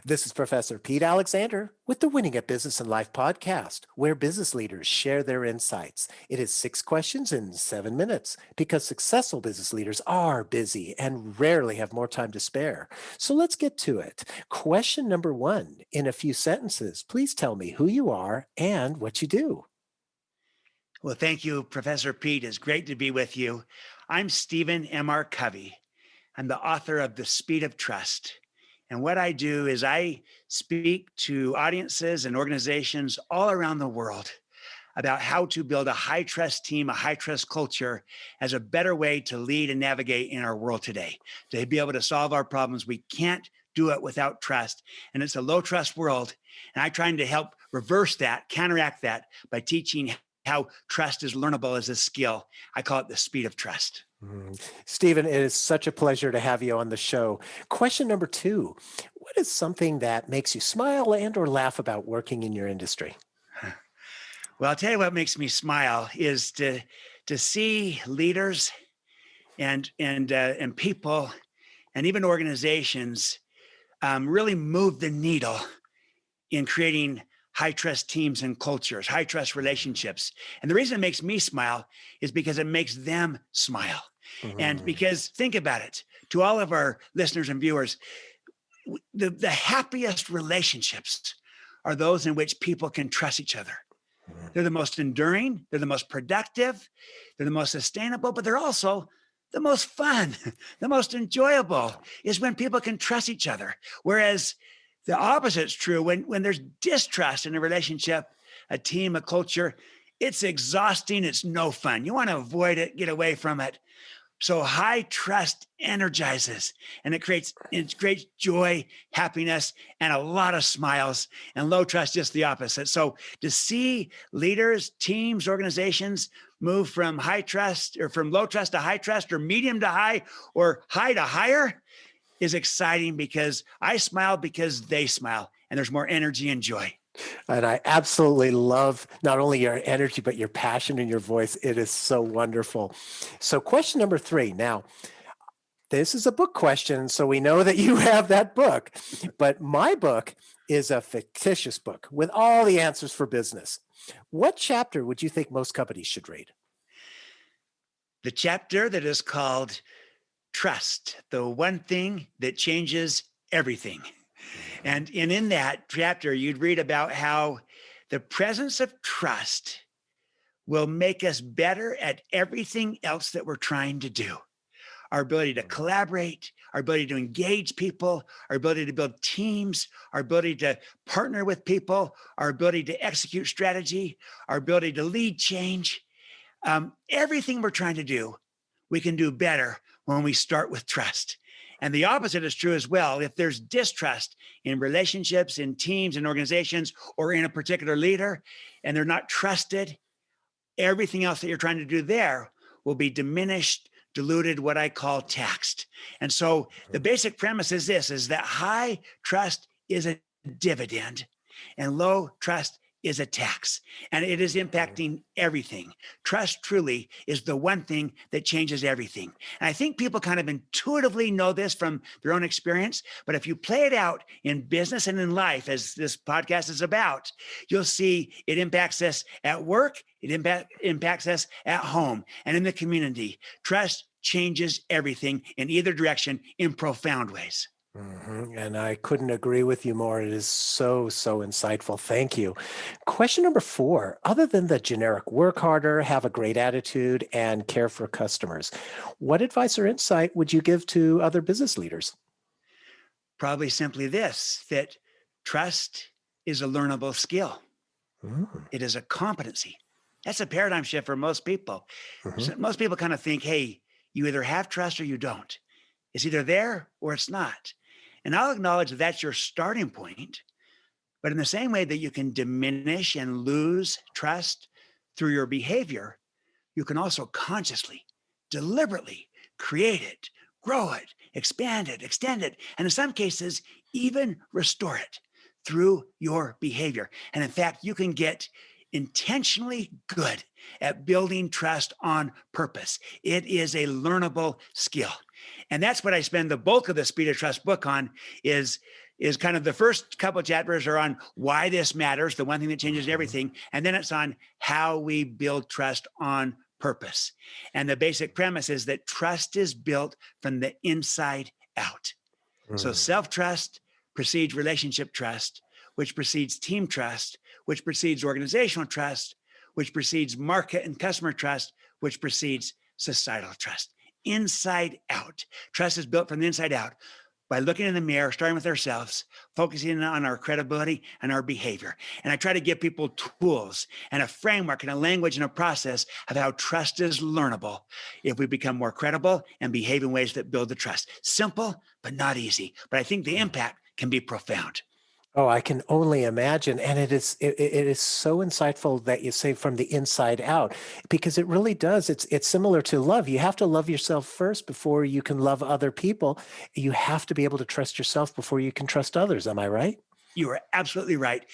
This is Professor Pete Alexander with the Winning at Business and Life podcast, where business leaders share their insights. It is 6 questions in 7 minutes because successful business leaders are busy and rarely have more time to spare. So let's get to it. Question number one, in a few sentences, please tell me who you are and what you do. Well, thank you, Professor Pete. It's great to be with you. I'm Stephen M.R. Covey. I'm the author of The Speed of Trust. And what I do is I speak to audiences and organizations all around the world about how to build a high trust team, a high trust culture as a better way to lead and navigate in our world today, to be able to solve our problems. We can't do it without trust. And it's a low trust world. And I'm trying to help reverse that, counteract that by teaching how trust is learnable as a skill. I call it the speed of trust. Stephen, it is such a pleasure to have you on the show. Question number two, what is something that makes you smile and or laugh about working in your industry? Well, I'll tell you what makes me smile is to see leaders and people and even organizations really move the needle in creating high trust teams and cultures, high trust relationships. And the reason it makes me smile is because it makes them smile. And Mm, because think about it, to all of our listeners and viewers, the happiest relationships are those in which people can trust each other. mm. They're the most enduring, they're the most productive, they're the most sustainable, but they're also the most fun, the most enjoyable is when people can trust each other. Whereas the opposite is true when there's distrust in a relationship, a team, a culture, it's exhausting, it's no fun. You want to avoid it, get away from it. So high trust energizes and it creates joy, happiness, and a lot of smiles. And low trust just the opposite. So to see leaders, teams, organizations move from high trust or from low trust to high trust or medium to high or high to higher is exciting because I smile because they smile and there's more energy and joy. And I absolutely love not only your energy, but your passion in your voice. It is so wonderful. So, question number three. Now, this is a book question, so we know that you have that book. But my book is a fictitious book with all the answers for business. What chapter would you think most companies should read? The chapter that is called Trust, the one thing that changes everything. And in that chapter, you'd read about how the presence of trust will make us better at everything else that we're trying to do. Our ability to collaborate, our ability to engage people, our ability to build teams, our ability to partner with people, our ability to execute strategy, our ability to lead change. Everything we're trying to do, we can do better when we start with trust. And the opposite is true as well. If there's distrust in relationships, in teams, in organizations, or in a particular leader, and they're not trusted, everything else that you're trying to do there will be diminished, diluted, what I call taxed. And so the basic premise is this, is that high trust is a dividend and low trust is a tax, and it is impacting everything. Trust truly is the one thing that changes everything. And I think people kind of intuitively know this from their own experience, but if you play it out in business and in life, as this podcast is about, you'll see it impacts us at work, it impacts us at home and in the community. Trust changes everything in either direction in profound ways. And I couldn't agree with you more. It is so, so insightful. Thank you. Question number four, other than the generic work harder, have a great attitude, and care for customers, what advice or insight would you give to other business leaders? Probably simply this, that trust is a learnable skill. Mm, It is a competency. That's a paradigm shift for most people. mhm. So most people kind of think, hey, you either have trust or you don't. It's either there or it's not. And I'll acknowledge that that's your starting point. But in the same way that you can diminish and lose trust through your behavior, you can also consciously, deliberately create it, grow it, expand it, extend it, and in some cases, even restore it through your behavior. And in fact, you can get intentionally good at building trust on purpose. It is a learnable skill. And that's what I spend the bulk of the Speed of Trust book on is kind of the first couple of chapters are on why this matters, the one thing that changes everything. And then it's on how we build trust on purpose. And the basic premise is that trust is built from the inside out. So Mm. self-trust precedes relationship trust, which precedes team trust, which precedes organizational trust, which precedes market and customer trust, which precedes societal trust. Inside out. Trust is built from the inside out by looking in the mirror, starting with ourselves, focusing on our credibility and our behavior. And I try to give people tools and a framework and a language and a process of how trust is learnable if we become more credible and behave in ways that build the trust. Simple, but not easy. But I think the impact can be profound. Oh, I can only imagine. And it is so insightful that you say from the inside out, because it really does. It's similar to love. You have to love yourself first before you can love other people. You have to be able to trust yourself before you can trust others. Am I right? You are absolutely right.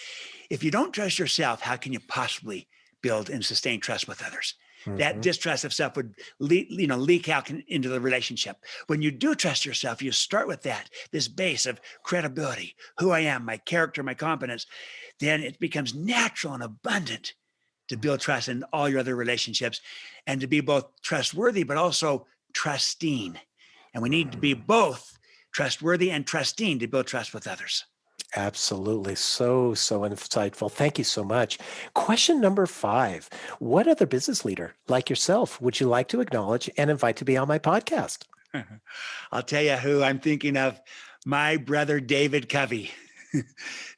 If you don't trust yourself, how can you possibly build and sustain trust with others? That Hmm. distrust of self would leak out into the relationship. When you do trust yourself, you start with this base of credibility, who I am, my character, my competence. Then it becomes natural and abundant to build trust in all your other relationships and to be both trustworthy, but also trusting. And we need to be both trustworthy and trusting to build trust with others. Absolutely. So insightful. Thank you so much. Question number 5. What other business leader like yourself would you like to acknowledge and invite to be on my podcast? I'll tell you who I'm thinking of, my brother, David Covey.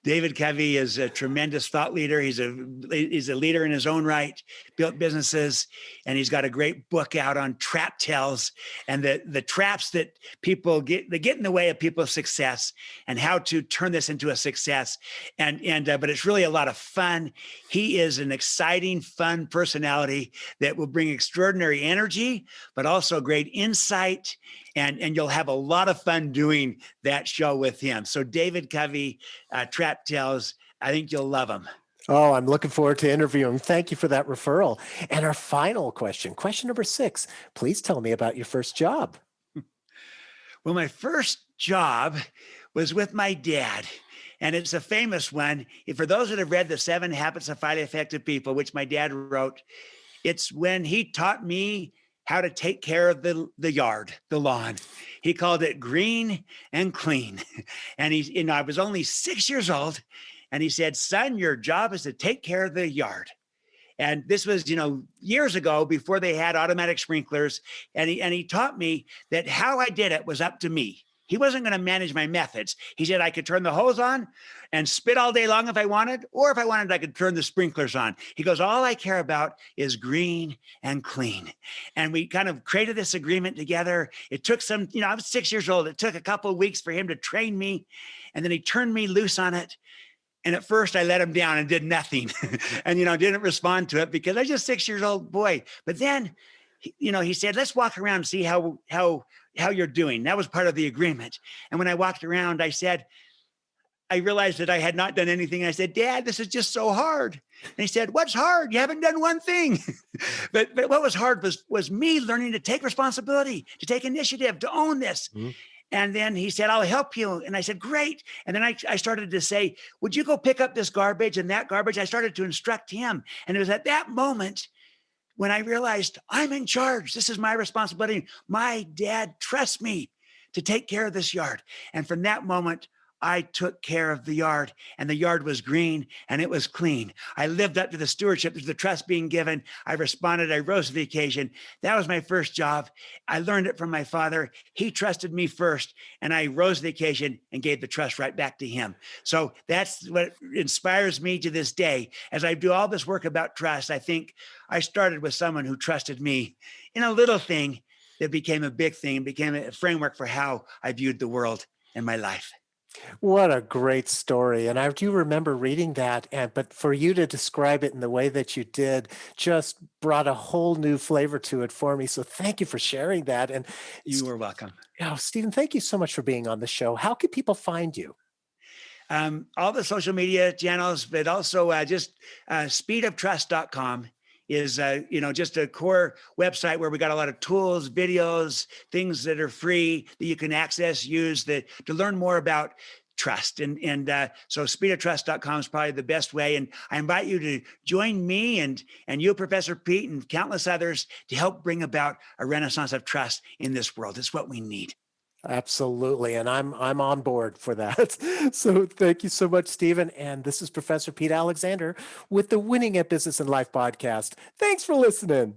David Covey is a tremendous thought leader. He's a leader in his own right, built businesses, and he's got a great book out on trap tells and the traps that get in the way of people's success and how to turn this into a success. But it's really a lot of fun. He is an exciting, fun personality that will bring extraordinary energy, but also great insight. And you'll have a lot of fun doing that show with him. So David Covey, Trap Tells, I think you'll love him. Oh, I'm looking forward to interviewing. Thank you for that referral. And our final question number 6. Please tell me about your first job. Well, my first job was with my dad. And it's a famous one. For those that have read The 7 Habits of Highly Effective People, which my dad wrote, it's when he taught me how to take care of the yard, the lawn. He called it green and clean. And I was only 6 years old. And he said, son, your job is to take care of the yard. And this was, years ago before they had automatic sprinklers. And he taught me that how I did it was up to me. He wasn't going to manage my methods. He said I could turn the hose on and spit all day long if I wanted, or if I wanted, I could turn the sprinklers on. He goes, all I care about is green and clean. And we kind of created this agreement together. It took I was 6 years old. It took a couple of weeks for him to train me. And then he turned me loose on it. And at first I let him down and did nothing and, didn't respond to it because I was just 6 years old boy. But then, he said, let's walk around and see how you're doing. That was part of the agreement. And when I walked around, I realized that I had not done anything. I said, Dad, this is just so hard. And he said, what's hard? You haven't done one thing. but what was hard was me learning to take responsibility, to take initiative, to own this. Mhm. And then he said, I'll help you. And I said, great. And then I started to say, would you go pick up this garbage and that garbage? I started to instruct him. And it was at that moment when I realized I'm in charge. This is my responsibility. My dad trusts me to take care of this yard. And from that moment, I took care of the yard, and the yard was green and it was clean. I lived up to the stewardship, to the trust being given. I responded. I rose to the occasion. That was my first job. I learned it from my father. He trusted me first, and I rose to the occasion and gave the trust right back to him. So that's what inspires me to this day. As I do all this work about trust, I think I started with someone who trusted me in a little thing that became a big thing, became a framework for how I viewed the world and my life. What a great story. And I do remember reading that. But for you to describe it in the way that you did just brought a whole new flavor to it for me. So thank you for sharing that. And You are welcome. Stephen, thank you so much for being on the show. How can people find you? all the social media channels, but also just speedoftrust.com is just a core website where we got a lot of tools, videos, things that are free that you can access, use that to learn more about trust. So speedoftrust.com is probably the best way. And I invite you to join me and you, Professor Pete, and countless others to help bring about a renaissance of trust in this world. It's what we need. Absolutely. And I'm on board for that. So thank you so much, Stephen. And this is Professor Pete Alexander with the Winning at Business and Life podcast. Thanks for listening.